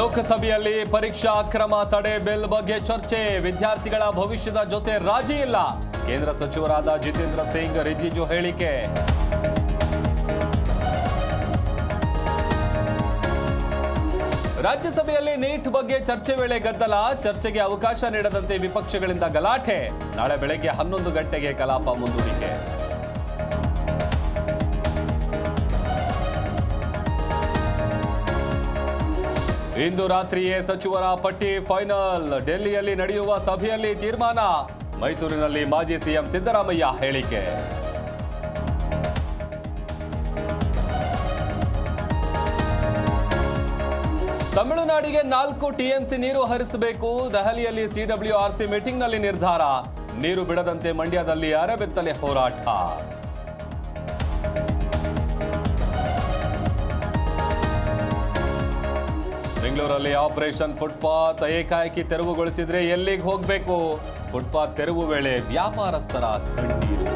ಲೋಕಸಭೆಯಲ್ಲಿ ಪರೀಕ್ಷಾ ಅಕ್ರಮ ತಡೆ ಬಿಲ್ ಬಗ್ಗೆ ಚರ್ಚೆ. ವಿದ್ಯಾರ್ಥಿಗಳ ಭವಿಷ್ಯದ ಜೊತೆ ರಾಜಿ ಇಲ್ಲ. ಕೇಂದ್ರ ಸಚಿವರಾದ ಜಿತೇಂದ್ರ ಸಿಂಗ್, ರಿಜಿಜು ಹೇಳಿಕೆ. ರಾಜ್ಯಸಭೆಯಲ್ಲಿ ನೀಟ್ ಬಗ್ಗೆ ಚರ್ಚೆ ವೇಳೆ ಗದ್ದಲ. ಚರ್ಚೆಗೆ ಅವಕಾಶ ನೀಡದಂತೆ ವಿಪಕ್ಷಗಳಿಂದ ಗಲಾಟೆ. ನಾಳೆ ಬೆಳಗ್ಗೆ 11 ಗಂಟೆಗೆ ಕಲಾಪ ಮುಂದೂಡಿಕೆ. ಇಂದು ರಾತ್ರಿಯೇ ಸಚಿವರ ಪಟ್ಟಿ ಫೈನಲ್. ಡೆಲ್ಲಿಯಲ್ಲಿ ನಡೆಯುವ ಸಭೆಯಲ್ಲಿ ತೀರ್ಮಾನ. ಮೈಸೂರಿನಲ್ಲಿ ಮಾಜಿ ಸಿಎಂ ಸಿದ್ದರಾಮಯ್ಯ ಹೇಳಿಕೆ. ತಮಿಳುನಾಡಿಗೆ 4 ಟಿಎಂಸಿ ನೀರು ಹರಿಸಬೇಕು. ದೆಹಲಿಯಲ್ಲಿ ಸಿಡಬ್ಲ್ಯೂಆರ್ಸಿ ಮೀಟಿಂಗ್ನಲ್ಲಿ ನಿರ್ಧಾರ. ನೀರು ಬಿಡದಂತೆ ಮಂಡ್ಯದಲ್ಲಿ ಅರೆಬೆತ್ತಲೆ ಹೋರಾಟ. ಬೆಂಗಳೂರಲ್ಲಿ ಆಪರೇಷನ್ ಫುಟ್ಪಾತ್ ಏಕಾಏಕಿ ತೆರವುಗೊಳಿಸಿದ್ರೆ ಎಲ್ಲಿಗೆ ಹೋಗಬೇಕು? ಫುಟ್ಪಾತ್ ತೆರವು ವೇಳೆ ವ್ಯಾಪಾರಸ್ಥರ ಕಣ್ಣೀರು.